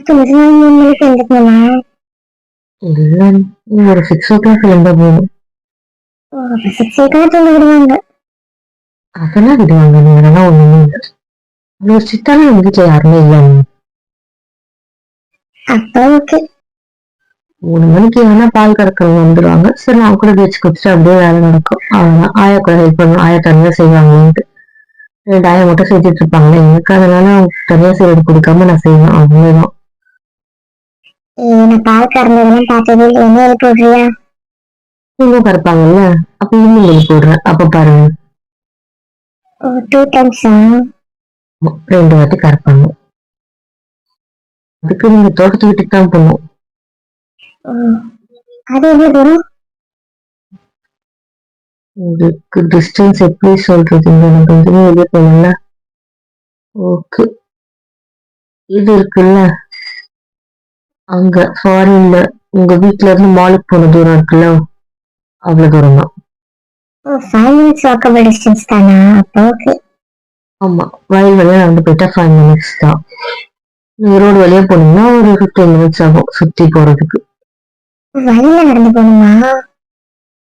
இல்ல, ஒரு 6 o'clock எழுந்தா போதும். அதெல்லாம் விடுவாங்க, நீங்க அதெல்லாம் ஒண்ணுமே இல்லை. அவ்வளவு ஸ்ட்ரிக்டான எங்க வீட்டுல யாருமே இல்லை. 3 மணிக்கு வேணா பால் கறக்கிறவங்க வந்துடுவாங்க. சரி, நான் கூட பேச்சு குடிச்சிட்டு அப்படியே வேலை நடக்கும். அவங்க ஆயா கூட ஹெல்ப் பண்ணும். ஆயா தனியா செய்வாங்கன்ட்டு 2 ஆயா மட்டும் செஞ்சுட்டு இருப்பாங்களே, எனக்கு அதனால தனியா செய்யறது பிடிக்காம நான் செய்வேன், அவ்வளவுதான். பால் கறந்ததெல்லாம் பார்த்தது என்ன எழுப்பி விடுறியா? நீங்க கறப்பாங்கல்ல, அப்ப ஈவினிங் எழுப்பி விடுறேன், அப்ப பாருங்க. 2 times 2 வாட்டி கறப்பாங்க. அதுக்கு நீங்க தோட்டத்து வீட்டுக்கு தான் போகணும். அது எவ்வளவு தூரம்? இதுக்கு டிஸ்டன்ஸ் எப்படி சொல்றது, எனக்கு கொஞ்சமே வெளியே போகணும்ல. ஓகே, இது இருக்குல்ல, அங்க ஃபாரின்ல உங்க வீட்டுல இருந்து மாலுக்கு போன தூரம் இருக்குல்ல, அவ்வளவு தூரம் தான். 5 minutes walkable distance தானா? அப்போ ஓகே. ஆமா, வயல் வழியா நடந்து போயிட்டா 5 minutes தான். நீங்க ரோடு வழியா போனீங்கன்னா ஒரு 15 minutes ஆகும் சுத்தி போறதுக்கு. வயல்ல நடந்து போகணுமா?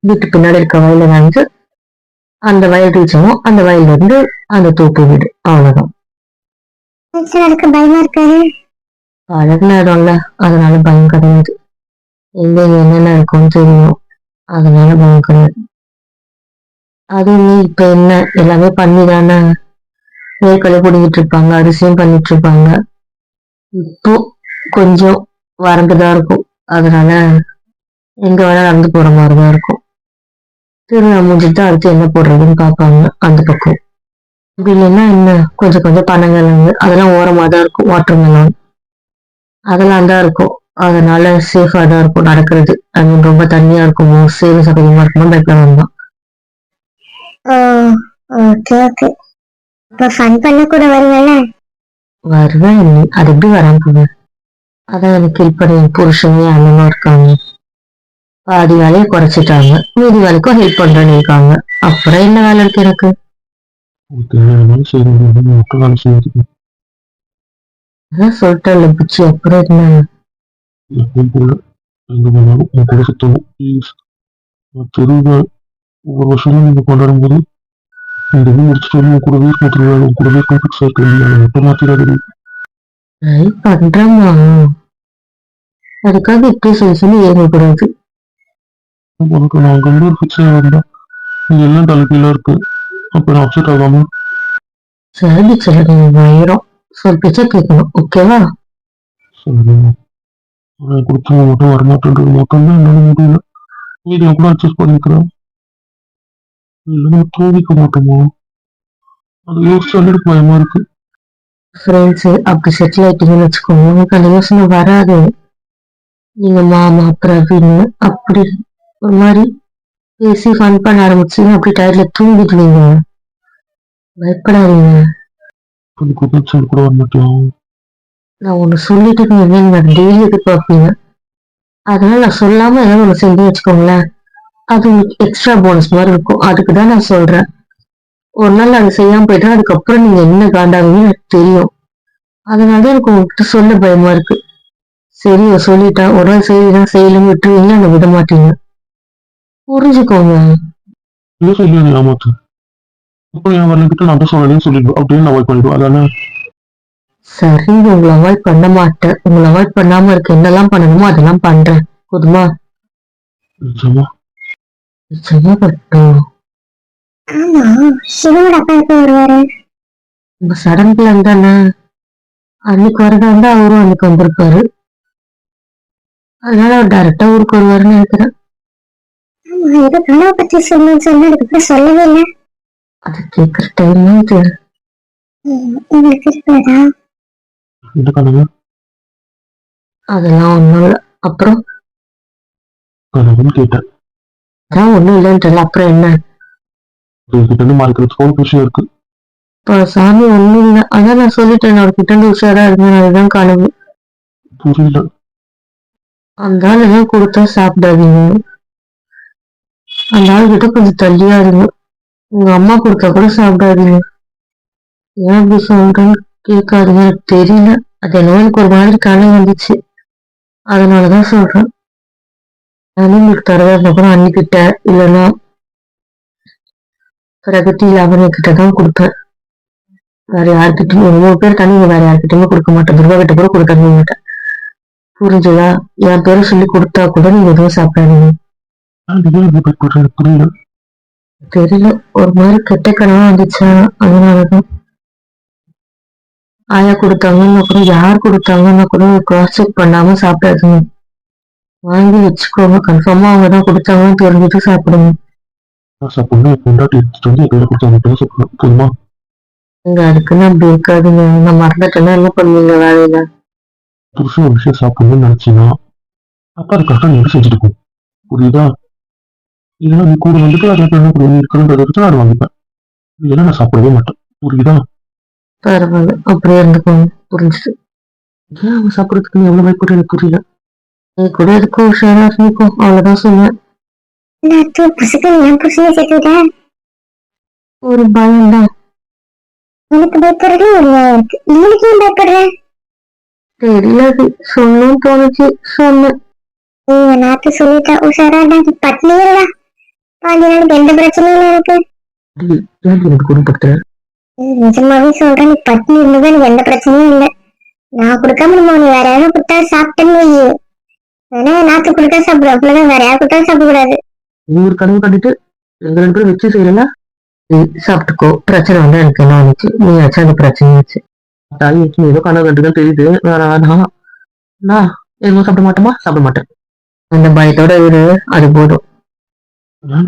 வீட்டு பின்னாடி இருக்க வயல்ல நடந்து அந்த வயல் ரீச் ஆகும். அந்த வயல்ல இருந்து அந்த தோப்பு வீடு, அவ்வளவுதான். அதுக்கு பயமா இருக்காது? பழகுன இடம்ல, அதனால பயம் கிடையாது. எங்க என்னென்ன இருக்கும்னு தெரியும், அதனால பயம் கிடையாது. அதுவுமே இப்ப என்ன, எல்லாமே பண்ணிதானே வேர்க்கடலை பிடிங்கிட்டு இருப்பாங்க, அரிசியும் பண்ணிட்டு இருப்பாங்க. இப்போ கொஞ்சம் வறண்டுதான் இருக்கும், அதனால எங்க வேணா நடந்து போற மாதிரிதான் இருக்கும். திருவிழா முடிஞ்சுட்டு அடுத்து என்ன போடுறதுன்னு பார்ப்பாங்க அந்த பக்கம். அப்படி இல்லைன்னா என்ன, கொஞ்சம் கொஞ்சம் பனங்கிழங்கு அதெல்லாம் ஓரமா தான் இருக்கும், வாட்டர் மெலன் அதெல்லாம் தான் இருக்கும். அதனால சேஃபா தான் இருக்கும் நடக்கிறது. ஐ மீன், ரொம்ப தண்ணியா இருக்குமோ சேவை சகதியமா இருக்குமோ பயப்பட வேண்டாம். Okay okay. இப்ப ஃபன் பண்ண கூட வருவேல? வருவேன், அது எப்படி வராம போவேன்? அதான் எனக்கு இப்படி என் புருஷனே அண்ணனும் இருக்காங்க. பாதி வேலையை குறைச்சிட்டாங்க, மீதி வேலைக்கும் ஹெல்ப் பண்றேன்னு இருக்காங்க. அப்புறம் என்ன வேலை இருக்கு எனக்கு? அதான் சொல்லிட்டேன்ல பிச்சி, அப்புறம் என்ன? ஒவ்வொரு வருஷமும் நீங்க கொண்டாடும் போது இந்த முடிச்சுட்டு வந்து கூடவே கூடவே காம்ப்ளெக்ஸ் இருக்க மாத்திராது. பண்றேம்மா, அதுக்காக இப்படி சொல்லி சொல்லி ஏறக்கூடாது. உனக்கு நான் அங்க ஒரு பிக்ஸ் வந்தா இங்க எல்லாம் தலைக்கீழா இருக்கு, அப்ப நான் அப்செட் ஆகாம. சரி சரி, ஆயிரம் சொல் பிச்சை கேட்கணும், ஓகேவா? சரிம்மா, கொடுத்தவங்க மட்டும் வரமாட்டேன்றது மட்டும்தான் என்னால முடியல. வீடியோ கூட அட்ஜஸ்ட் பண்ணிக்கிறேன், இல்லைன்னா தூவிக்க மாட்டோமா? அது யோசிச்சு எனக்கு பயமா இருக்கு. ஃப்ரெண்ட்ஸ் அப்படி செட்டில் ஆயிட்டீங்கன்னு வச்சுக்கோங்க, உங்களுக்கு அந்த யோசனை வராது. நீங்க மாமா பிரவீன் அப்படி ஒரு மாதிரி பேசி ஃபன் பண்ண ஆரம்பிச்சீங்க, அப்படி டயர்ல தூங்கிடுவீங்க. பயப்படாதீங்க. கூட வர மாட்டோம். நான் ஒண்ணு சொல்லிட்டு நீங்க டெய்லி எதிர்பார்ப்பீங்க, அதனால நான் சொல்லாம ஏதாவது ஒண்ணு செஞ்சு வச்சுக்கோங்களேன், அது உங்களுக்கு எக்ஸ்ட்ரா போனஸ் மாதிரி இருக்கும். அதுக்குதான் நான் சொல்றேன். ஒரு நாள் அதை செய்யாம போயிட்டா அதுக்கப்புறம் நீங்க என்ன காண்டாவீங்கன்னு எனக்கு தெரியும். அதனாலதான் எனக்கு உங்ககிட்ட சொல்ல பயமா இருக்கு. சரி, சொல்லிட்டா ஒரு நாள் செய்யலாம் செய்யலும் விட்டுருவீங்க, அதை விட மாட்டீங்க. புரிஞ்சுக்கோங்க. ஏமாத்து அப்புறம் என் வரலங்கிட்ட நான் தான் சொல்லலைன்னு சொல்லிடுவேன், அப்படின்னு அவாய்ட் பண்ணிடுவேன். அதானே? சரி, உங்களை அவாய்ட் பண்ண மாட்டேன். உங்களை அவாய்ட் பண்ணாம இருக்க என்னெல்லாம் பண்ணணுமோ அதெல்லாம் பண்றேன், போதுமா? நிஜமா? நிச்சயமா பட்டும். ஆமா, சிவனோட அப்பா எப்ப வருவாரு? உங்க சடன் பிளான் தானே, அன்னைக்கு வரதா இருந்தா அவரும் அன்னைக்கு வந்திருப்பாரு. அதனால அவர் டைரக்டா ஊருக்கு வருவாருன்னு நினைக்கிறேன். ஆமா, ஏதோ கனவை பத்தி சொல்லணும்னு சொன்னா அதுக்கப்புறம் சொல்லவே இல்லை. அது கேட்கிற டைம் இது. உங்களுக்கு இருக்கிறதா? இந்த கனவு அதெல்லாம் ஒண்ணும் இல்லை. அப்புறம் கனவுன்னு கேட்டேன். அதான் ஒண்ணும் இல்லைன்றல, அப்புறம் என்ன? கிட்ட இருந்து மறைக்கிறதுக்கு ஒரு விஷயம் இருக்கு. இப்ப சாமி ஒண்ணும் இல்லை, அதான் நான் சொல்லிட்டேன், அவர்கிட்ட இருந்து உஷாரா இருந்தேன், அதுதான் கனவு. புரியல. அந்த ஆள் எல்லாம் கொடுத்தா சாப்பிடாதீங்க, அந்த ஆள் கிட்ட கொஞ்சம் தள்ளியா இருங்க. உங்க அம்மா கொடுத்தா கூட சாப்பிடாதீங்க. ஏன் அப்படி சொல்றேன்னு கேட்காதீங்க, எனக்கு தெரியல, அது என்னவோ எனக்கு ஒரு மாதிரி கனவு வந்துச்சு. அதனாலதான் சொல்றேன். நானும் உங்களுக்கு தரதா இருந்தா கூட அன்னிக்கிட்ட இல்லைன்னா பிரகதி லாவண்யா தான் கொடுப்பேன். வேற யார்கிட்டயும் ஒரு 3 பேர் தனி வேற யார்கிட்டயுமே கொடுக்க மாட்டேன். துர்கா கிட்ட கூட கொடுக்கவே மாட்டேன். புரிஞ்சுதா? என் பேரை சொல்லி கொடுத்தா கூட நீங்க எதுவும் சாப்பிடாதீங்க. புரியல. தெரியல, ஒரு மாதிரி கெட்ட கனவா வந்துச்சா, அதனாலதான். ஆயா கொடுத்தாங்கன்னா கூட யார் கொடுத்தாங்கன்னா கூட கிராஸ் செக் பண்ணாம சாப்பிடாதுங்க. வாங்கி வச்சுக்கோங்க, கன்ஃபார்மா அவங்கதான் கொடுத்தாங்கன்னு தெரிஞ்சுட்டு சாப்பிடுங்க. சாப்பிடணும் பொண்டாட்டி எடுத்துட்டு வந்து கையில கொடுத்தாங்க சாப்பிடணும் போதுமா? நீங்க அதுக்குன்னு அப்படி இருக்காதுங்க. நான் மறந்துட்டேன்னா என்ன பண்ணுவீங்க வேலையில? புதுசா ஒரு விஷயம் சாப்பிடணும்னு நினைச்சீங்கன்னா அப்பா அதுக்காக நீ செஞ்சுருக்கோம். புரியுதா? இதெல்லாம் நீ கூட வந்துட்டு அதை என்ன கூட இருக்கிறத வச்சு நான் வாங்கிப்பேன். இதெல்லாம் நான் சாப்பிடவே மாட்டேன். புரியுதா? பரவாயில்ல, அப்படியே இருந்துக்கோங்க. புரிஞ்சுது. ஏன் அவங்க சாப்பிடறதுக்கு நீ எவ்வளவு பயப்படுற எனக்கு புரியல. நீ கூட எதுக்கும் உஷாரா இருந்துக்கும், அவ்வளவுதான் சொன்னேன். ஒரு பயம் தான். எனக்கு பயப்படுறது ஒரு நியாயம் இருக்கு. இவனுக்கு ஏன் பயப்படுற? தெரியாது, சொன்னு தோணுச்சு, சொன்னேன். நாத்து சொல்லிட்டா உஷாரா பட்னியா பாஞ்சு நாளுக்கு எந்த பிரச்சனையும் இல்லை எனக்கு. எனக்கு குடும்பப்படுத்துற நிஜமாவே சொல்றேன், நீ பட்னி இருந்தது எனக்கு எந்த பிரச்சனையும் இல்லை. நான் கொடுக்காம நம்ம நீ வேற யாரும் கொடுத்தா சாப்பிட்டேன்னு வையே. ஆனா நாத்து கொடுத்தா சாப்பிடுவோம், அப்படிதான் வேற யாரும் கொடுத்தா சாப்பிடக்கூடாது. நீ ஒரு கனவு கட்டிட்டு எங்க 2 பேரும் வச்சு செய்யல. நீ சாப்பிட்டுக்கோ, பிரச்சனை வந்து எனக்கு என்ன ஆனிச்சு, நீ ஆச்சு அந்த பிரச்சனை ஆச்சு. தாய் வச்சு ஏதோ கனவு கண்டுதான் தெரியுது. வேணாம், நான் எதுவும் சாப்பிட மாட்டோமா, சாப்பிட மாட்டேன். அந்த பயத்தோட இரு, அது போதும்.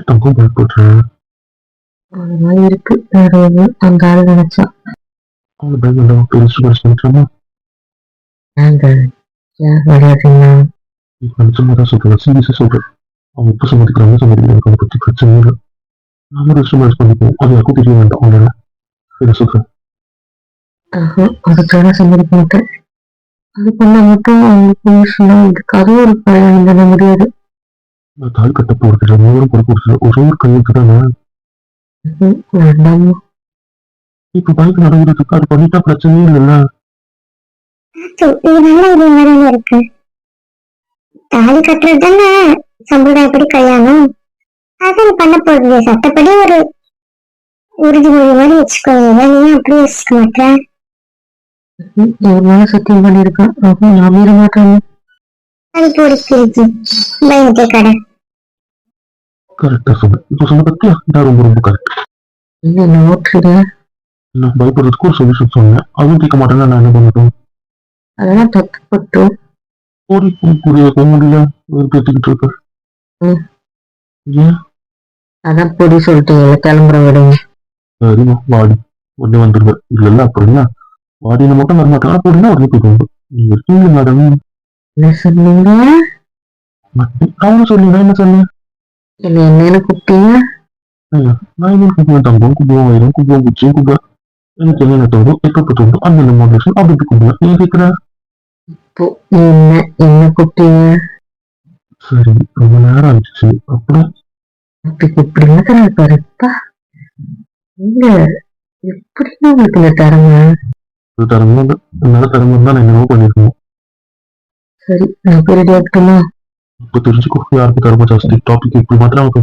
தங்கம் பயப்படுறேன். அந்த மாதிரி இருக்கு. வேற எது அந்த ஆளு நினைச்சா அவங்க பயப்பட பெருசு பண்ணிக்கலாமா? ஏங்க ஏன் விளையாடுறீங்க? நிச்சயமாதான் சொல்றேன், சீரியஸா சொல்றேன். அவங்க எப்ப சம்மதிக்கிறாங்க சம்மதிக்கிறாங்க அதை பத்தி பிரச்சனை இல்லை. நாம ரெஸ்ட் மேரேஜ் பண்ணிப்போம், அது யாருக்கும் தெரிய வேண்டாம். அவ்வளோ சரி சொல்றேன். அதுக்காக சம்மதிக்க மாட்டேன். அது பண்ண மட்டும் அவங்களுக்கு விஷயம் இருக்கு. அதுவும் ஒரு பயன் பண்ண முடியாது. நான் தாய் கட்ட போறது மூவரும் போட போறது ஒரே ஒரு கையெழுத்து தானே. வேண்டாம். இப்ப பைக் நடக்கிறதுக்கு அது பண்ணிட்டா பிரச்சனையே இல்லைல்ல. இது நல்ல இது வேற இருக்கு. தாலி கட்டுறது தானே சம்பிரதாயப்படி கல்யாணம். அதான் பண்ண போறது சட்டப்படி ஒரு உறுதிமொழி மாதிரி வச்சுக்கோங்க. நீ அப்படி யோசிக்க மாட்டேன். ஒரு நாள் சத்தியம் பண்ணிருக்கேன், நான் மீற மாட்டேன். அதுக்கு ஒரு கேள்வி பயணத்தை கடை கரெக்டா சொன்னேன். இப்ப சொன்ன பத்தியா இதான் ரொம்ப ரொம்ப கரெக்ட். என்ன நோட்டுங்க? நான் பயப்படுறதுக்கு ஒரு சொல்யூஷன் சொன்னேன், அதுவும் கேட்க மாட்டேன்னா நான் என்ன பண்ணட்டும்? அதெல்லாம் தப்புப்பட்டோம். ஓடி புரிய முடியல பேசிக்கிட்டு இருக்க. ஏன்? அதான் பொடி சொல்லிட்டீங்க, கிளம்புற விடுங்க. சரிம்மா வாடி, உடனே வந்துருவேன். இல்ல அப்புறம் என்ன வாடின மட்டும் வரமாட்டேன், அப்படின்னா உடனே போயிட்டு நீங்க இருக்கீங்க மேடம். என்ன சொன்னீங்க? அவங்க சொல்லுங்க என்ன சொன்னேன்? என்ன என்னன்னு கூப்பிட்டீங்க? நான் என்ன கூப்பிடுவேன்? தங்கம் கூப்பிடுவோம், வயிறும் கூப்பிடுவோம், குச்சியும் கூப்பிடுவேன். எனக்கு என்னென்ன தோணும் எப்ப தோணும் அந்த மாடலேஷன் அப்படி கூப்பிடுவேன். நீங்க கேட்கிறேன். இப்போ என்ன என்ன கூப்பிட்டீங்க? சரி ரொம்ப நேரம் ஆயிடுச்சு. அப்புறம் அப்படி கூப்பிடுங்க பாருப்பா. இல்ல எப்படின்னு உங்களுக்கு இந்த திறமை? திறமை என்னால திறமை இருந்தா நான் என்னவோ பண்ணிருக்கணும். சரி நான் போய் ரெடி ஆகட்டுமா? இப்ப தெரிஞ்சுக்கோ யாருக்கு திறமை ஜாஸ்தி. டாபிக் இப்படி மாத்திரம் நமக்கு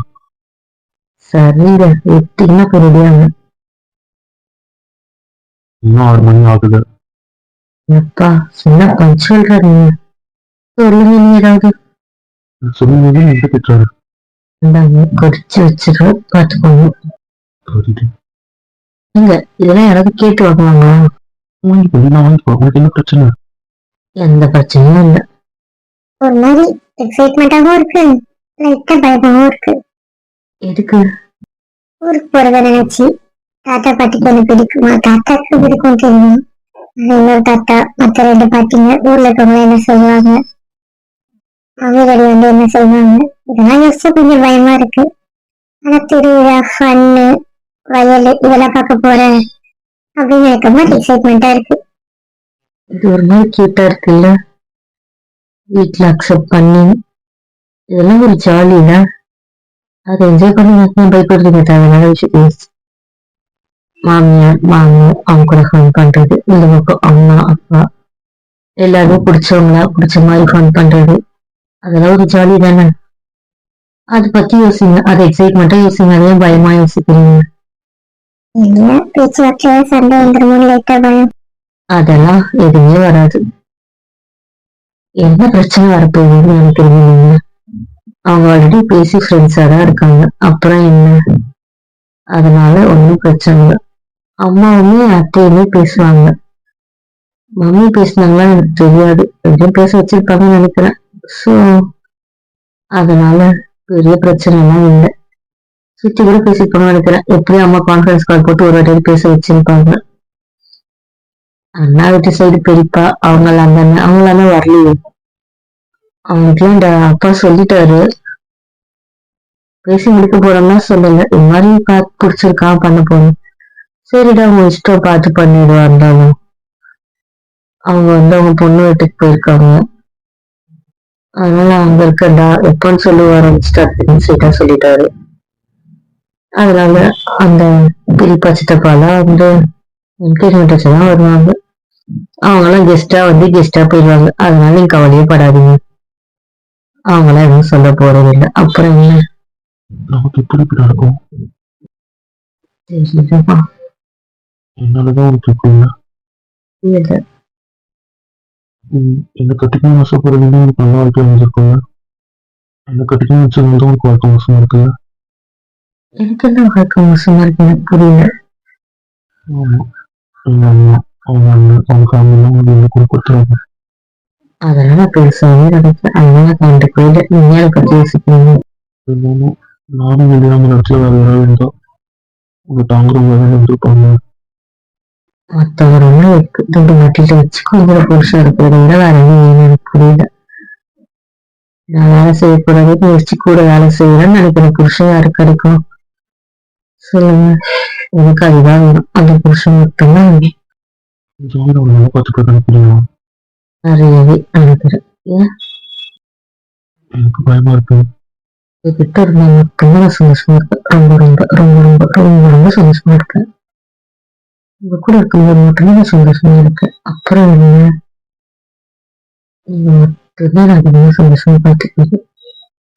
சரிங்க, எப்படின்னா போய் ரெடி ஆகுங்க. இன்னும் 6 மணி ஆகுது. எப்பா என்ன பஞ்சுவல்ரா நீங்க? சொல்லுங்க நீ ஏதாவது. சொல்லுங்க எந்த பெற்றாரு இந்தாங்க கொதிச்சு வச்சுக்க, பார்த்துக்கோங்க. நீங்க இதெல்லாம் யாராவது கேட்டு வாங்குவாங்க? நான் வாங்கிப்போம், உங்களுக்கு என்ன பிரச்சனை? எந்த பிரச்சனையும் இல்லை. ஒரு மாதிரி எக்ஸைட்மெண்டாவும் இருக்கு, லைட்டா பயமாவும் இருக்கு. எதுக்கு? ஊருக்கு போறத நினைச்சு. தாத்தா பாட்டிக்கு எனக்கு பிடிக்குமா? தாத்தாக்கு பிடிக்கும் தெரியும். இன்னொரு தாத்தா மத்த 2 பாட்டிங்க ஊர்ல இருக்கவங்க என்ன சொல்லுவாங்க, அவங்க வந்து என்ன சொல்லுவாங்க, இதெல்லாம் யோசிச்சு கொஞ்சம் பயமா இருக்கு. ஆனா திருவிழா ஃபன்னு வயல் இதெல்லாம் பார்க்க போறேன் அப்படின்னு நினைக்க மாதிரி எக்ஸைட்மெண்டா இருக்கு. இது ஒரு மாதிரி கியூட்டா இருக்குல்ல, வீட்டுல அக்செப்ட் பண்ணி இதெல்லாம் ஒரு ஜாலியில அதை என்ஜாய் பண்ணி பயப்படுறதுங்க தேவையான விஷயம். மாமியார் மாமியார் அவங்க கூட ஃபன் பண்றது, இந்த பக்கம் அம்மா அப்பா எல்லாருமே பிடிச்சவங்களா பிடிச்ச மாதிரி ஃபன் பண்றது அதெல்லாம் ஒரு ஜாலி தானே. அதை பத்தி யோசிங்க, அது எக்ஸைட்மெண்ட்டா யோசிங்க, அதையும் பயமா யோசிக்கிறீங்க. இல்ல பேச்சுவார்த்தை சண்டை வந்துருமோன்னு லைட்டா பயம். அதெல்லாம் எதுவுமே வராது. என்ன பிரச்சனை வரப்போகுதுன்னு நினைக்கிறீங்க நீங்க? அவங்க ஆல்ரெடி பேசி ஃப்ரெண்ட்ஸா தான் இருக்காங்க, அப்புறம் என்ன? அதனால ஒன்றும் பிரச்சனை இல்லை. அம்மாவுமே அத்தையுமே பேசுவாங்க. மம்மி பேசினாங்களா எனக்கு தெரியாது, எப்படியும் பேச வச்சிருப்பாங்கன்னு நினைக்கிறேன். ஸோ அதனால பெரிய பிரச்சனை எல்லாம் இல்லை. சுத்தி கூட பேசிருப்பாங்கன்னு நினைக்கிறேன். எப்படியும் அம்மா கான்ஃபரன்ஸ் கால் போட்டு ஒரு வாட்டி பேச வச்சிருப்பாங்க. அண்ணா வீட்டு சைடு பெரியப்பா அவங்களாம் தானே, அவங்களாம் வரலையே. அவங்களுக்குலாம் இந்த அப்பா சொல்லிட்டாரு, பேசி முடிக்க போறோம்னா சொல்லல, இந்த மாதிரி பார்த்து பிடிச்சிருக்கான் பண்ண போறோம். சரிடா உங்க இஷ்டம், பார்த்து பண்ணிடுவா இருந்தாலும். அவங்க அவங்க பொண்ணு வீட்டுக்கு போயிருக்காங்க, அதனால அங்க இருக்கண்டா எப்பன்னு சொல்லி ஆரம்பிச்சுட்டு சீட்டா சொல்லிட்டாரு. அதனால அந்த பெரியப்பா சித்தப்பாலாம் என்கேஜ்மெண்ட் வச்சுதான் வருவாங்க. அவங்களாம் கெஸ்டா போயிடுவாங்க. அதனால நீங்க கவலையே படாதீங்க, அவங்களாம் எதுவும் சொல்ல போறது இல்லை. அப்புறம் என்ன நமக்கு எப்படி இப்படி நடக்கும்? தெரியலப்பா. என்னாலதான் உனக்கு இருக்குல்ல. இல்ல, என்ன கட்டிக்கணும் ஆசைப்படுறதுன்னு உனக்கு நல்லா வாழ்க்கை அமைஞ்சிருக்கும்ல. என்ன கட்டிக்கணும் வச்சதுனால தான் உனக்கு வாழ்க்கை மோசமா இருக்குல்ல. எனக்கு என்ன வாழ்க்கை மோசமா இருக்கு எனக்கு புரியல. ஆமா, எங்க அம்மா அவங்க அண்ணன் அவங்க ஃபேமிலிலாம் உங்களுக்கு என்ன கொடுக்குறாங்க. அதெல்லாம் நான் பெருசாவே நினைக்கிறேன். அதனால கண்டுக்கவே இல்லை. நீங்க அதை பத்தி யோசிக்கிறீங்க. இருந்தாலும் நானும் வெளியாம இடத்துல வேற யாராவது இருந்தா உங்க தாங்குறவங்க தான் இருந்திருப்பாங்க. மற்றவரெல்லாம் இருக்கு துண்டு மாட்டிட்டு வச்சுக்கோங்கிற புருஷன் இருக்கிறத விட வேற எதுவும் எனக்கு புரியல. நான் வேலை செய்யக்கூடாது முயற்சி கூட வேலை செய்யறேன்னு நினைக்கிற புருஷன் யாரு கிடைக்கும் சொல்லுங்க? எனக்கு அதுதான் வேணும், அந்த புருஷன் மட்டும்தான் வேணும். ஜாமீன் அவங்க நல்லா பார்த்துக்க நினைக்கிறீங்களா? நிறையவே நினைக்கிறேன். ஏன் எனக்கு பயமா இருக்கு. கிட்ட இருந்தா மட்டும்தான் நான் சந்தோஷமா இருப்பேன். ரொம்ப ரொம்ப ரொம்ப ரொம்ப ரொம்ப ரொம்ப சந்தோஷமா இருப்பேன். உங்க கூட இருக்கும்போது மட்டும்தான் நான் சந்தோஷமா இருக்கேன். அப்புறம் என்ன, நீங்க மட்டும்தான் நான் அதிகமா சந்தோஷமா பார்த்துக்கிறது.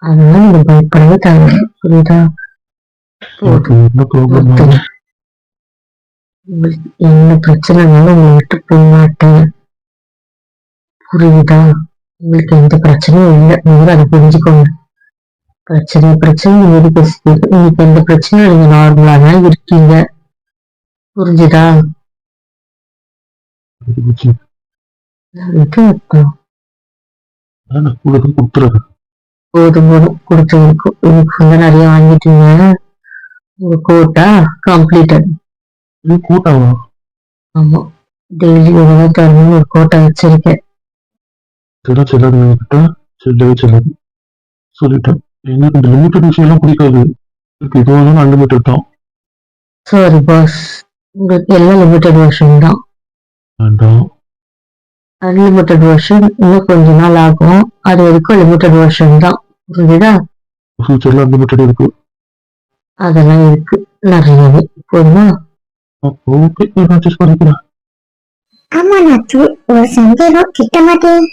அதனால நீங்க பயப்படவே தேவையில்லை, புரியுதா? எனக்கு என்ன ப்ராப்ளம்? உங்களுக்கு என்ன பிரச்சனைனாலும் உங்களை விட்டு போக மாட்டேன், புரியுதா? உங்களுக்கு எந்த பிரச்சனையும் இல்லை, நீங்க அதை புரிஞ்சுக்கோங்க. பிரச்சனை நீங்க பேசிக்கிட்டு உங்களுக்கு எந்த பிரச்சனையும் நீங்க நார்மலா தான் இருக்கீங்க, புரிஞ்சுதா? அதுக்கு அர்த்தம் கொடுத்துறேன். போதும் போதும் கொடுத்து இருக்கும். இதுக்கு வந்து நிறைய வாங்கிட்டீங்க. உங்க கோட்டா கம்ப்ளீட்டட். இது கூட்டாவா? ஆமா, டெய்லி இவ்வளவு தரணும்னு ஒரு கோட்டை வச்சிருக்கேன். இதெல்லாம் செல்லாது என்கிட்ட, செல்லவே செல்லாது சொல்லிட்டேன். எனக்கு இந்த லிமிட்டட் விஷயம் எல்லாம் பிடிக்காது. எனக்கு இதுவாக அன்லிமிட்டட் தான். சாரி பாஸ், உங்களுக்கு எல்லாம் லிமிட்டட் வெர்ஷன் தான். வேண்டாம். அன்லிமிட்டட் வெர்ஷன் இன்னும் கொஞ்ச நாள் ஆகும், அது வரைக்கும் லிமிட்டட் வெர்ஷன் தான், புரியுதா? ஃபியூச்சர்ல அன்லிமிட்டட் இருக்கு. அதெல்லாம் இருக்கு நிறையவே, போதுமா? ஓகே, நான் அட்ஜஸ்ட் பண்ணிக்கிறேன். ஆமா நாத்து, ஒரு சந்தேகம் கிட்ட மாட்டேன்.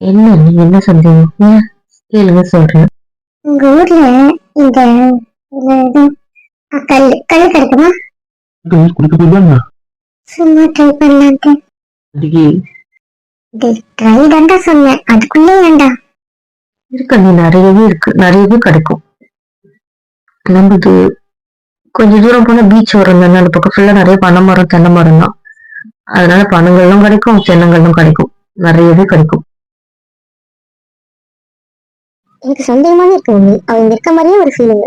என்ன நீங்க என்ன சந்தேகம்? ஏன் கேளுங்க சொல்றேன். உங்க ஊர்ல இந்த இது, கல் கல் கிடைக்குமா? குடிக்க போயிருவாங்க. சும்மா ட்ரை பண்ணலான்ட்டு. ட்ரை தாண்டா சொன்னேன், அதுக்குள்ளே ஏண்டா? இருக்கு, நீ நிறையவே கிடைக்கும். நம்மளுக்கு கொஞ்ச தூரம் போனா பீச் வரும் தானே, அந்த பக்கம் ஃபுல்லா நிறைய பனை மரம் தென்னை மரம் தான். அதனால பனங்களும் கிடைக்கும், தென்னங்களும் கிடைக்கும், நிறையவே கிடைக்கும். எனக்கு சந்தேகமாவே இருக்கு மம்மி, அவங்க இருக்க மாதிரியே ஒரு ஃபீலிங்.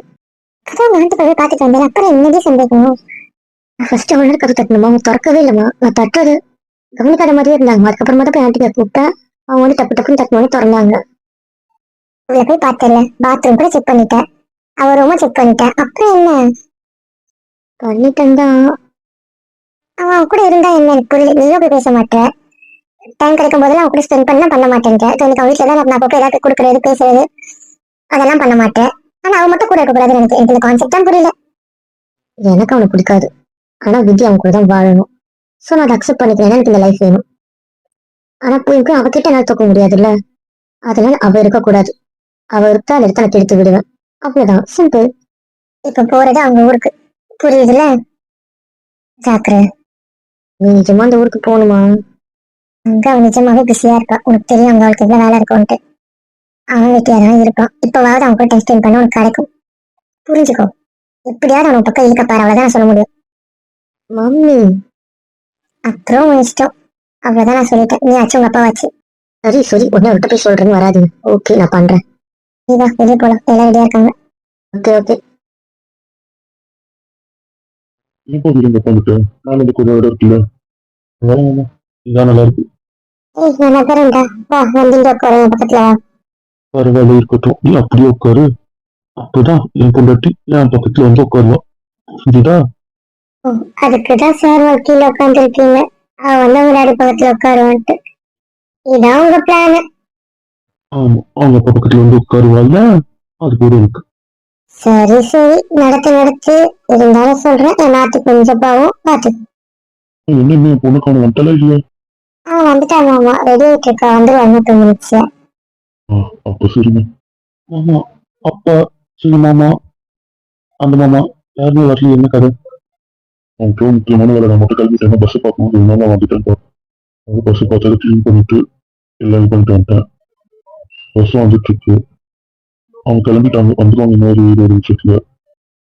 அதான் நாட்டு போய் பார்த்துட்டு வந்தேன், அப்புறம் என்னதே சந்தேகம். நான் ஃபர்ஸ்ட் அவ்வளோ கதை தட்டணுமா, அவங்க திறக்கவே இல்லைம்மா. நான் தட்டுறது கவனிக்காத மாதிரியே இருந்தாங்க. அதுக்கப்புறமா தான் போய் ஆண்டியை கூப்பிட்டேன். அவங்க வந்து டப்பு டப்புன்னு தட்டணும்னு திறந்தாங்க. உள்ள போய் பார்த்தேன்ல, பாத்ரூம் கூட செக் பண்ணிட்டேன், அவர் ரூமா செக் பண்ணிட்டேன். அப்புறம் என்ன பண்ணிட்டேன் தான். அவன் கூட இருந்தா என்ன எனக்கு புரியல. நீயும் போய் பேச மாட்டேன், டைம் கிடைக்கும் போதெல்லாம் அவன் கூட ஸ்பெண்ட் பண்ண மாட்டேன். எனக்கு அவன் வீட்டில் தான் நான் அப்போ ஏதாவது கொடுக்குறது பேசுறது அதெல்லாம் பண்ண மாட்டேன். ஆனா அவன் மட்டும் கூட இருக்கக்கூடாதுன்னு எனக்கு இந்த கான்செப்ட் தான் புரியல. எனக்கு அவனை பிடிக்காது, ஆனா விதி அவன் கூட தான் வாழணும். ஸோ நான் அதை அக்செப்ட் பண்ணிக்கிறேன். எனக்கு இந்த லைஃப் வேணும். ஆனா போய்க்கு அவகிட்ட என்னால தூக்க முடியாதுல்ல. அதனால அவ இருக்கக்கூடாது. அவ இருக்கா அந்த இடத்த நான் கெடுத்து விடுவேன். அவ்வளவுதான், சிம்பிள். இப்ப போறது அவங்க ஊருக்கு, புரியுதுல? ஜாக்கிர, நீ நிஜமா அந்த ஊருக்கு போகணுமா? அங்க அவன் நிஜமாவே பிஸியா இருக்கா. உனக்கு தெரியும் அங்க அவளுக்கு எவ்வளவு வேலை இருக்கும்ட்டு. அவன் வெட்டியா தான் இருப்பான். இப்பவாவது அவன் கூட டைம் ஸ்பெண்ட் பண்ண உனக்கு கிடைக்கும். புரிஞ்சுக்கோ. எப்படியாவது அவன் பக்கம் இருக்க பாரு, அவ்வளவுதான் நான் சொல்ல முடியும். மம்மி, அப்புறம் உன் இஷ்டம். அவ்வளவுதான் நான் சொல்லிட்டேன். நீ ஆச்சு உங்க அப்பா ஆச்சு. சரி சரி, உடனே விட்டு போய் சொல்றேன்னு வராது. ஓகே, நான் பண்றேன். நீ வா, வெளியே போலாம், எல்லாம் ரெடியா இருக்காங்க. Okay okay. இப்போ இங்க உட்காந்துட்டு நான் இந்த கொஞ்சம் இடம் இருக்குல்ல, வேணாமா? இதான் நல்லா இருக்கு. ஏய், நான் நகரண்டா. வா, வந்து உட்காரு என் பக்கத்துல. வா. பரவாயில்ல, இருக்கட்டும், நீ அப்படியே உட்காரு. அப்பதான் என் பொண்டாட்டி என் பக்கத்துல வந்து உட்காருவா. புரியுதா? ஓ, அதுக்குதான் சார் கீழே உட்காந்துருக்கீங்க. அவன் வந்து முன்னாடி பக்கத்துல உட்காருவான்ட்டு. இதான் உங்க பிளான். ஆமா, அவங்க அப்பா பக்கத்துல வந்து உட்காருவாங்க. அது கூட இருக்கு. சரி சரி, நடத்து நடத்து. இருந்தாலும் சொல்றேன், என் நாத்து கொஞ்சம் பாவம் பாத்து. என்ன இன்னும் பொண்ணுக்கான வந்துட்டல இல்லையா? வந்துட்டாங்க. ஆமா, ரெடி ஆயிட்டு இருக்கா. வந்துருவாங்க 2 minutes. அப்ப சரிங்க. மாமா, அப்பா, சின்ன மாமா, அந்த மாமா யாருமே வரல. என்ன கதை? அவனுக்கு முக்கியமான வேலை. நான் மட்டும் கிளம்பிட்டேன். பஸ் பார்க்கணும், இருந்தாலும் வந்துட்டேன். பஸ் பார்த்ததை கிளீன் பண்ணிட்டு எல்லாம் இது பண்ணிட்டு வந்துட்டேன். பஸ் வந்துட்டு இருக்கு. அவங்க கிளம்பிட்டாங்க, வந்துருவாங்க இன்னொரு 20 நிமிஷத்துல.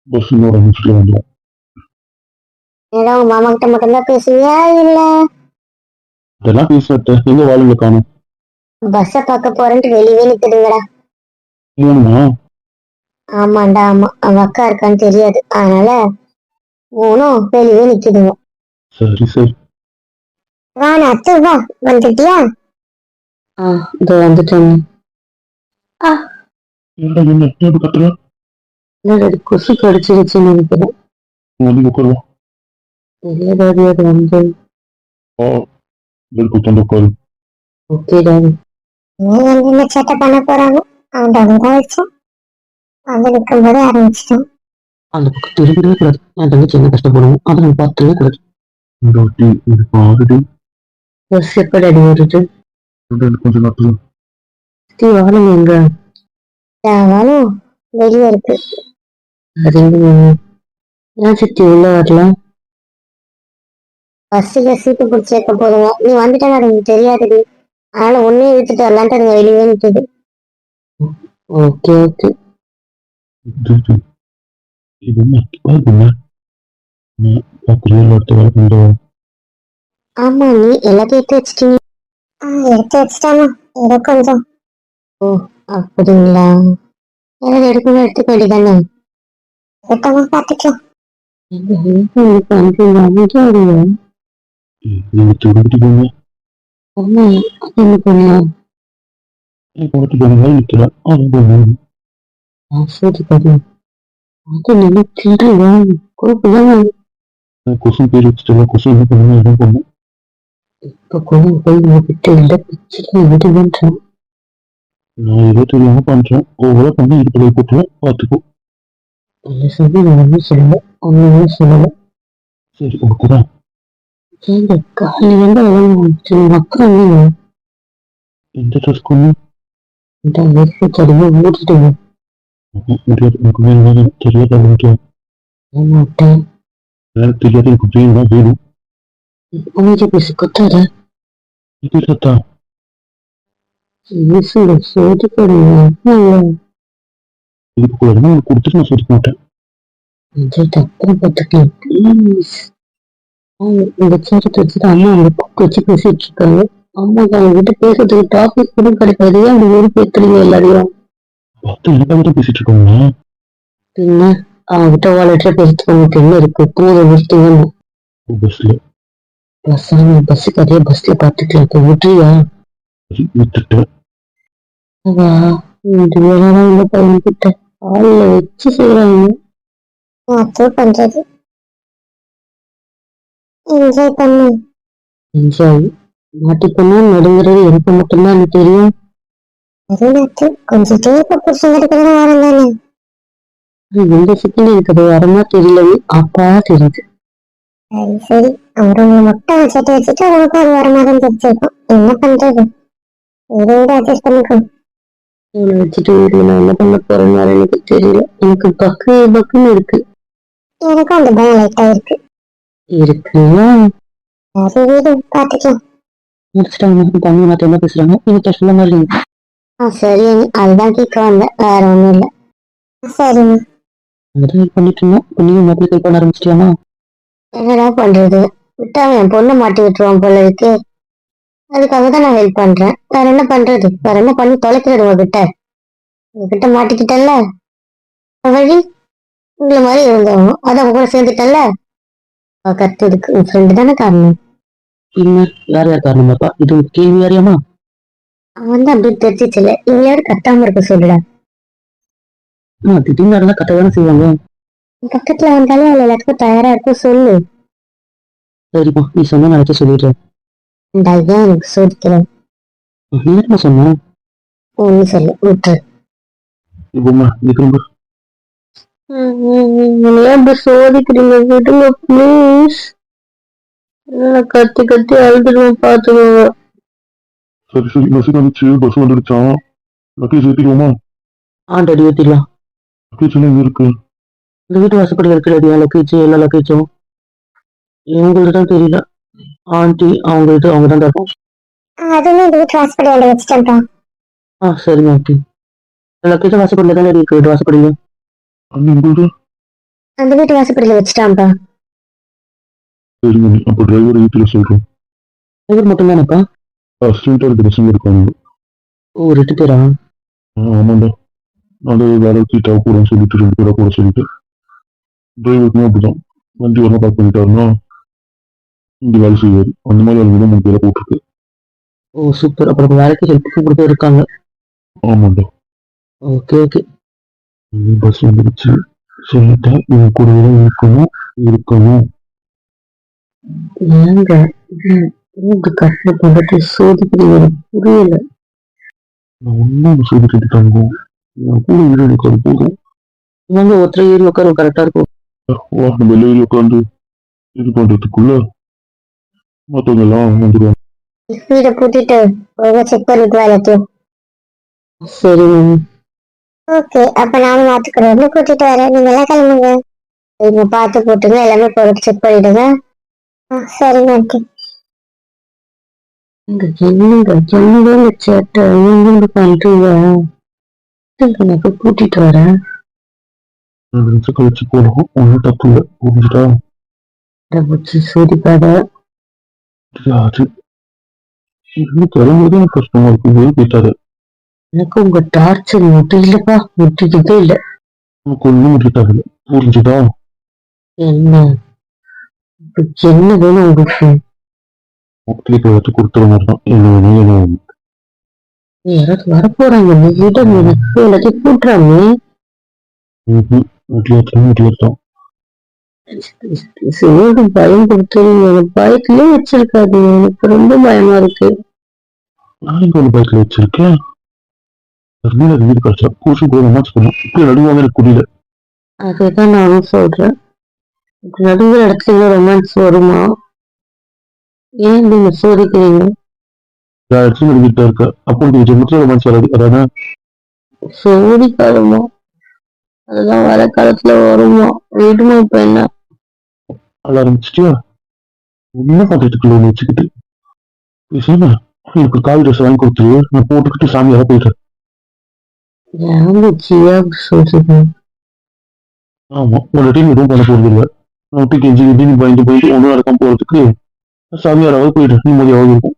பஸ் இன்னொரு 5 நிமிஷத்துல வந்துடும். ஏதோ உங்க மாமா கிட்ட மட்டும்தான் பேசுவியா இல்ல இதெல்லாம் பேசிட்ட எங்க வாழுங்க காணும். பஸ்ஸ பார்க்க போறேன்ட்டு வெளியவே நிக்குதுங்கடா. மூணுமா? ஆமாண்டா, ஆமா. அவ அக்கா இருக்கான்னு தெரியாது, அதனால மூணும் வெளியவே நிக்குதுங்க. சரி சரி. வா நாத்து, வா. வந்துட்டியா? இதோ வந்துட்டேன். என்ன என்ன எப்படி கத்துற? என்னடா இது, கொசு கடிச்சிருச்சுன்னு நினைக்கிறேன். வந்து உட்காருவா. தெரியாதாடி, அது வந்து. பெல் குத்தந்து உட்காரு. Okay daddy. நீ வந்து என்ன சேட்டை பண்ண போறாங்க? அவன் தான் வச்சான். வந்து நிற்கும் போதே ஆரம்பிச்சிட்டான். அந்த பக்கம் திரும்பிடவே கூடாது. என் தங்கச்சி என்ன கஷ்டப்படுவோம் அதை நம்ம பார்த்துடவே கூடாது. இந்த வாட்டி எனக்கு ஆல்ரெடி பஸ் எப்ப டாடி வருது? எனக்கு கொஞ்சம் நாட்டு வாழுங்க எங்க? அவனும் வெளியே இருக்கு. அது ஏன் சித்தி உள்ள வரலாம்? பஸ்ஸுல சீட்டு பிடிச்சி வைக்க போதுங்க. நீ வந்துட்டேன்னு எனக்கு தெரியாதுடி. அதனால ஒன்னே இழுத்துட்டு வரலான்ட்டு அதுங்க வெளியே நிக்குது. Okay okay. இது என்ன பார்க்குறியா அடுத்த வேலை பண்ணுறோம். ஆமா, நீ எல்லாத்தையும் எடுத்து வச்சிட்டீங்க. எடுத்து வச்சிட்டாமா. ஏதோ கொஞ்சம். ஓ, அப்படிங்களா? ஏதாவது எடுக்கணும், எடுத்துக்க வேண்டியதானே. எடுத்தமா பார்த்துக்கலாம். நீங்க திரும்பிட்டு போங்க. ஆமா, என்ன பண்ணலாம்? போட்டு போங்க நிற்கிறேன். சரி கதை. அது நல்லா கிண்டுவா கோப்புதான். கொசு பேர் வச்சுட்டு கொசு என்ன பண்ணுங்க என்ன பண்ணும். இப்ப கோவில் போய் விட்டு இல்லை பிச்சுட்டு இது பண்றேன். நான் ஏதோ தெரியாம பண்றேன். ஒவ்வொரு பண்ணி இருப்பதை போட்டுருவேன், பார்த்துக்கோ. இல்லை சொல்லி நான் ஒன்றும் சொல்லலை, ஒன்றுமே சொல்லலை. சரி உனக்கு தான். ஏங்க காலையில இருந்து அவ்வளவு அப்புறம் நீங்க எந்த ட்ரெஸ் கொண்டு இந்த வயசு கடிமை ஊட்டிட்டீங்க. முடியாது. எனக்கு வேணும் தெரியாத முடியாது. ஏமாட்டேன். எனக்கு தெரியாது. எனக்கு வேணும் வேணும். அமைதி பேசி கொத்தாத. இது சத்தா இயேசுல சோதிக்கணுங்க. இதுக்கு கூட உனக்கு கொடுத்துட்டு நான் சொல்லிக்க மாட்டேன். அப்புறம் பார்த்துக்கலாம் ப்ளீஸ். இந்த சேரத்தை வச்சுட்டு அம்மா அவங்க புக் வச்சு பேசிட்டு இருக்காங்க. அம்மாக்கு அவங்க கிட்ட பேசுறதுக்கு டாபிக் கூட கிடைக்காது. ஏன் அப்படி ஒரு பேத்துறீங்க எல்லாரையும்? பார்த்து என்ன பேசிட்டு இருக்கோங்க. பின்ன அவங்க கிட்ட வாலெட்ல பேசுறதுக்கு உங்களுக்கு என்ன இருக்கு? தூர விட்டீங்கன்னு பஸ்ல பஸ்ஸுக்கு அதே பஸ்ல பார்த்துக்கலாம். இப்ப விட்டுறியா? விட்டுட்டேன். இந்த வேலை இந்த பையன் கிட்ட ஆள்ல வச்சு செய்யறாங்க. பண்றது என்ஜாய் பண்ணு. என்ஜாய் மாட்டிக்கணும் நடுங்கிறது எனக்கு மட்டும்தான் எனக்கு தெரியும். கொஞ்சம் புருஷங்க வரம் தானே. எந்த செகண்ட் எனக்கு அது வரமா தெரியல. அப்பா தெரியுது. சரி சரி, ஒரு முட்டை வச்சுட்டு உனக்கு ஒரு மாதம் தெரிஞ்சிருக்கும். என்ன பண்றது, இதை விட அட்ஜஸ்ட் பண்ணிக்கோ. இவனை வச்சுட்டு வீட்டுல நான் என்ன பண்ண போறேன்னு வேற எனக்கு தெரியல. எனக்கு பக்குன்னு இருக்கு. எனக்கும் அந்த பயம் லைட்டா இருக்கு. இருக்குங்களா? சரி வீடு பாத்துக்கலாம். முடிச்சிட்டாங்க. தம்பி மாத்த என்ன பேசுறாங்க? நீங்க சொல்ல மாதிரி. சரி, அதுதான் கேட்க வந்தேன், வேற ஒண்ணும் இல்ல. சரிங்க. அதான் ஹெல்ப் பண்ணிட்டு இருந்தோம். இப்ப நீங்க மாப்பிள்ளை ஹெல்ப் பண்ண ஆரம்பிச்சிட்டியாமா? என்னடா பண்றது, விட்டாங்க என் பொண்ணை மாட்டி விட்டுருவான் போல இருக்கு. அதுக்காக தான் நான் ஹெல்ப் பண்றேன். வேற என்ன பண்றது, வேற என்ன பண்ணி தொலைக்கிறது உங்ககிட்ட மாட்டிக்கிட்டேன்ல. வழி உங்களை மாதிரி இருந்தவங்க அதான் உங்க கூட சேர்ந்துட்டேன்ல. கத்துறதுக்கு உன் ஃப்ரெண்டு தானே காரணம். பின்ன வேற யார் காரணமாப்பா? இது ஒரு கேள்வி அறியாமா? அவன் தான் அப்படி தெரிஞ்சிச்சுல, இவளையாவது கத்தாம இருக்க சொல்லுடா. திடீர்னு நடந்தா கட்ட தானே செய்வாங்க. பக்கத்துல வந்தாலும் அவள் எல்லாத்துக்கும் தயாரா இருக்கும் சொல்லு. சரிப்பா, நீ சொன்ன நினைச்ச சொல்லிடுறேன். ஏன் எனக்கு சோதிக்கிறேன்? நீ என்ன சொன்ன? ஒண்ணு சொல்லு, விட்டுரு. இப்போம்மா நீ திரும்ப அப்படி சோதிக்கிறீங்க, விடுங்க ப்ளீஸ். கத்தி கத்தி அழுதுருவேன் பாத்துக்கோங்க. சரி பஸ் வந்துச்சு, பஸ் வந்துடுச்சான். லக்கேஜ் ஏற்றிடுவோமா? டடி ஏத்திடலாம். லக்கேஜ் எல்லாம் எங்க இருக்கு? இந்த வீட்டு வாசப்படி இருக்கிற லக்கேஜ், எல்லா லக்கேஜும் எங்களுக்கு தான் தெரியல. ஆண்டி அவங்கள்ட்ட அவங்க தான் தரணும். அதுவும் இந்த வீட்டு ஹாஸ்பிட்டல் வச்சுட்டேன்ப்பா. சரிங்க ஆண்டி. லக்கேஜ் வாசப்படியில தானே இருக்கு, வீட்டு வாசப்படியில. அண்ணன் உங்களோட? அந்த வீட்டு வாசப்படியில வச்சுட்டான்ப்பா. சரிங்க, அப்போ டிரைவர் வீட்டுல சொல்றேன். டிரைவர் மட்டும் தானேப்பா? அசிஸ்டண்டா இருக்க பசங்க இருக்காங்க. 2 பேரா? ஆமாண்டா, நான் வேலை சீட்டா போறேன்னு சொல்லிட்டு 2 பேரா போட சொல்லிட்டு. டிரைவருக்குமே அப்படிதான், வண்டி வரலாம் பார்க் பண்ணிட்டாருன்னா இங்க வேலை செய்வாரு. அந்த மாதிரி ஆளுங்க தான் 3 பேரை போட்டிருக்கு. சூப்பர். அப்புறம் வேலைக்கு ஹெல்ப்புக்கு கூட இருக்காங்க. ஆமாண்டா. ஓகே. பஸ் வந்துருச்சு, சொல்லிட்டேன் இவங்க கூடவே தான் இருக்கணும். ஏங்க கஷ்டப்பட்டு சோதிக்கிறீங்க, புரியல. நான் ஒன்னும் சொல்லிட்டு தங்கும், என் கூட வீடு எனக்கு அது போதும். இவங்க ஒருத்தர் ஏறி உட்கார கரெக்டா இருக்கும். வா நம்ம வெளியில உட்காந்து இது பண்றதுக்குள்ள மத்தவங்க எல்லாம் வந்துடுவாங்க. வீடை பூட்டிட்டு செக் பண்ணிட்டு எல்லாத்தையும். சரி மேம். ஓகே, அப்ப நானும் மாத்துக்கிறேன், கூட்டிட்டு வரேன், நீங்க எல்லாம் கிளம்புங்க. இங்க பார்த்து போட்டுங்க, எல்லாமே பொருள் செக் பண்ணிடுங்க. சரிங்க ஆண்டி. என்னங்க சேட்டை நீங்க பண்றீங்க? எனக்கு கூட்டிட்டு வரேன். 2 நிமிஷம் கழிச்சு போனோம், ஒன்றும் தப்பு இல்லை, புரிஞ்சுட்டா? சோதிக்காத. அது இன்னும் கிளம்புறது எனக்கு கஷ்டமா இருக்கு, போய் போயிட்டாரு. எனக்கு உங்க டார்ச்சர் முடியலப்பா, முடிக்கவே இல்லை. எனக்கு ஒன்றும் முடிக்காது, புரிஞ்சுட்டா? என்ன என்ன வேணும் உங்களுக்கு? மக்களுக்கு எடுத்து கொடுத்துற மாதிரி தான் என்ன வேணும். யாராவது வரப்போறாங்க, எல்லாத்தையும் கூட்டுறாங்க. முடியத்தான் சிவனுக்கு பயம் கொடுத்துருங்க, பயத்திலே வச்சிருக்காது. எனக்கு ரொம்ப பயமா இருக்கு. நான் இங்க ஒரு பைக்ல வச்சிருக்கேன். வீடு கிடைச்சா பூசி போகணுமா சொன்னோம், இப்படி நடுவாங்க எனக்கு புரியல. அதுதான் நானும் சொல்றேன், நடுங்கிற இடத்துல ரொமான்ஸ் வருமா? ஏன் நீங்க சோதிக்கிறீங்க? இடத்துல நடுங்கிட்டு இருக்க, அப்போ உங்களுக்கு ஜென்மத்துல ரொமான்ஸ் வராது, அதானே? சோதிக்காதமா, அதெல்லாம் வர காலத்துல வருமா? விடுமா இப்ப என்ன? அழ ஆரம்பிச்சிட்டியா? என்ன பண்றதுக்கு லோன் வச்சுக்கிட்டு பேசாம எனக்கு கால் ட்ரெஸ் வாங்கி கொடுத்துரு, நான் போட்டுக்கிட்டு சாமியார போயிட்டேன். சொல்றீங்க? ஆமா, ஒரு டீம் எதுவும் பண்ண போறது இல்லை. நோட்டு கெஞ்சி கெஞ்சி பயந்து போயிட்டு ஒன்றும் நடக்காம போறதுக்கு சாமியாராவது போயிட்டு நிம்மதியாவது இருக்கும்.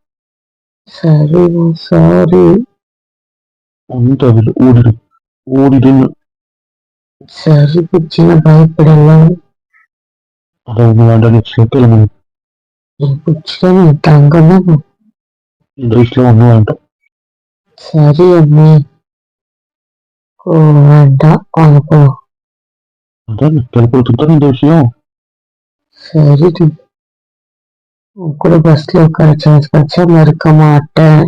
சரி சாரி. ஒன்றும் தேவையில்லை, ஓடிடுன்னு. சரி புச்சின, பயப்படலாம். அதான் ஒன்றும் வேண்டாம், நெக்ஸ்ட் கிளம்பு. புச்சின தங்கம் தான். இந்த வயசுல ஒன்றும் வேண்டாம். சரி அம்மே, வேண்டாம், வாங்க போ. அதான் கிளப்புறதுக்கு தானே இந்த விஷயம். சரி, உன் கூட பஸ்ல உட்கார சான்ஸ் கிடைச்சா மறுக்க மாட்டேன்.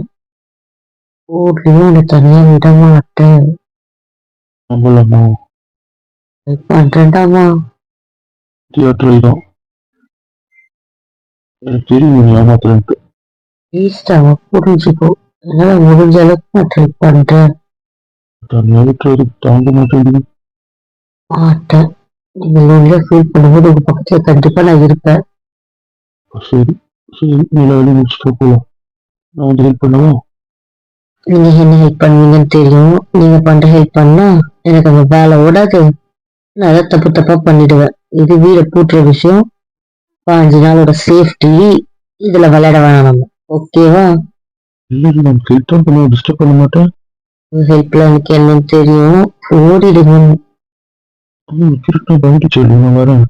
ஊர்லயும் உன்னை தனியா விட மாட்டேன். நம்பலாமா? பண்றேன்டாமா. தியேட்டர் தான். எனக்கு தெரியும் நீ ஏமாத்துறேன்ட்டு. ப்ளீஸ்டாவா புரிஞ்சுக்கோ. என்னால முடிஞ்ச அளவுக்கு நான் ட்ரை பண்றேன். தனியா விட்டுறது தாங்க மாட்டேங்குது. மாட்டேன். நீங்க லோன்லியா ஃபீல் பண்ணும்போது உங்க பக்கத்துல கண்டிப்பா நான் இருப்பேன். சரி சரி, நீ வேலையை முடிச்சுட்டு போகலாம். நான் வந்து ஹெல்ப் பண்ணவா? நீங்க என்ன ஹெல்ப் பண்ணுவீங்கன்னு தெரியும். நீங்க பண்ற ஹெல்ப் பண்ணா எனக்கு அந்த வேலை ஓடாது. நான் அதை தப்பு தப்பா பண்ணிடுவேன். இது வீடை பூட்டுற விஷயம். 5 நாளோட சேஃப்டி. இதுல விளையாட வேணாம் நம்ம. ஓகேவா? இல்லை நான் ஹெல்ப் தான் பண்ண, டிஸ்டர்ப் பண்ண மாட்டேன். ஹெல்ப்ல எனக்கு என்னன்னு தெரியும். ஓடிடுங்க. கிரிக்கெட் பயந்து சொல்லி நான் வரேன்.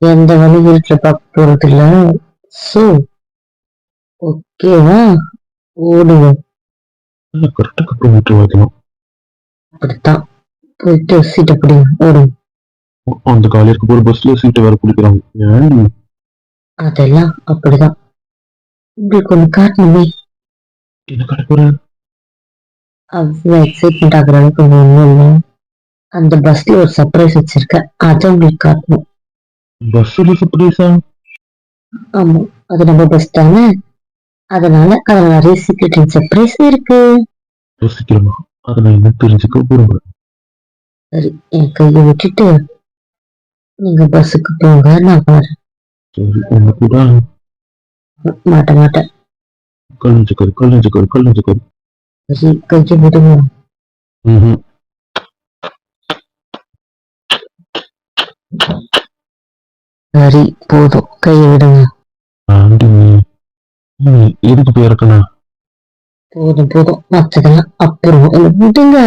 எந்த வழி வீட்டுல பார்க்க போறது இல்ல. சோ ஓகேவா? ஓடுங்க. கரெக்டாக கப்பல் விட்டு வரலாம். அப்படித்தான். போயிட்டு சீட்டை பிடிங்க. ஓடுங்க. அந்த காலையிற்கு போற பஸ்ல சீட்டை வேற பிடிக்கிறாங்க. ஏன் அதெல்லாம் அப்படிதான். உங்களுக்கு ஒண்ணு காட்டணுமே. என்ன கடை போறேன்? அவ்வளவு எக்ஸைட்மெண்ட் ஆகுற அளவுக்கு ஒண்ணும் இல்லை. அந்த பஸ்ல ஒரு சர்ப்ரைஸ் வச்சிருக்கேன். அதை உங்களுக்கு காட்டணும். பஸ்ல சர்ப்ரைஸா? ஆமா, அது நம்ம பஸ் தானே. அதனால அதுல நிறைய சீக்ரெட் சர்ப்ரைஸ் இருக்கு. யோசிக்கிறோமா? அதை நான் என்ன தெரிஞ்சுக்க விரும்புறேன். சரி, என் கையை விட்டுட்டு நீங்க பஸ்ஸுக்கு போங்க. நான் வரேன். சரி உன்னை கூட மாட்ட மாட்டேன். கல்லஞ்சக்கரு கல்லஞ்சக்கரு கல்லஞ்சக்கரு. சரி, கையை விடுங்க. ம். சரி, போதும். கையை விடுங்க. ஆண்டி நீ எதுக்கு போய் இறக்கணும்? போதும் போதும். மத்ததெல்லாம் அப்புறம். என்னை விடுங்க.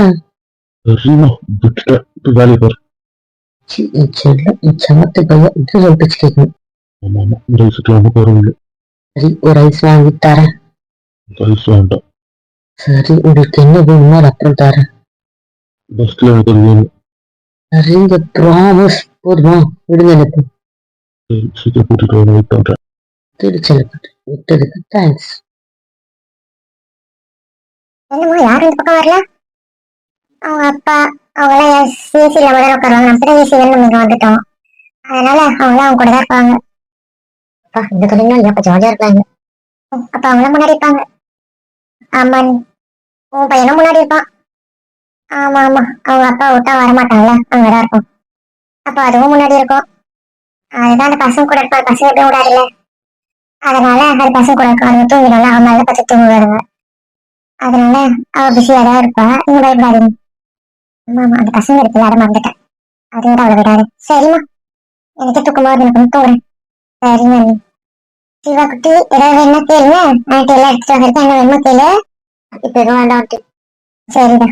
சரிம்மா விட்டுட்டேன். இப்ப வேலையை பாரு. என் செல்லம், என் சமத்து பையன் இது சொல்லிச்சு கேட்கணும். ஆமா ஆமா, இந்த வயசுக்கு ரொம்ப பரவாயில்ல. சரி, ஒரு ஐஸ் வாங்கி தரேன். வயசு வேண்டாம். சரி, உங்களுக்கு என்ன வேணுமோ அது அப்புறம் தரேன். பஸ்ல எனக்கு அது வேணும். சரிங்க, ப்ராமிஸ். போதுமா? விடுங்க எனக்கு. சரி சீக்கிரம் கூட்டிட்டு வந்து வெயிட் பண்றேன். திருச்செல்பட்டு விட்டதுக்கு தேங்க்ஸ். என்னமோ யாரும் இந்த பக்கம் வரல. அவங்க அப்பா அவங்களாம் ஏசி இல்லாம தான் உட்காருவாங்க. நம்ம தான் ஏசி வேணும் இங்க வந்துட்டோம். அதனால அவங்களாம் அவங்க கூட தான் இருப்பாங்க. அப்பா இந்த கடையில அப்ப ஜாலியா இருப்பாங்க. அப்ப அவங்களாம் முன்னாடி இருப்பாங்க. ஆமா, உன் பையனும் முன்னாடி இருப்பான். ஆமா ஆமா, அவங்க அப்பா விட்டா வரமாட்டாங்கல்ல, அங்கதான் இருக்கும். அப்ப அதுவும் முன்னாடி இருக்கும். அதுதான் அந்த பசங்க கூட இருப்பான். பசங்க எப்பயும் விடாதுல்ல. அதனால அது பசங்க கூட இருக்கும். அது தூங்கினால அவன் மேல பத்தி தூங்குவாருங்க. அதனால அவ பிஸியா தான் இருப்பா. நீங்க பயப்படாதீங்க. ஆமா ஆமா, அந்த பசங்க இருக்குல்ல, அதை மறந்துட்டேன். அதுவும் தான் அவளை விடாது. சரிம்மா, எனக்கு தூக்கமா வருது, எனக்கு தூங்குறேன். சரிங்க அண்ணி. சிவா குட்டி ஏதாவது வேணுமா கேளுங்க. நான் எல்லாம் எடுத்துட்டு வந்திருக்கேன். என்ன வேணுமா கேளு. இப்ப எதுவும் வேண்டாம். சரிடா.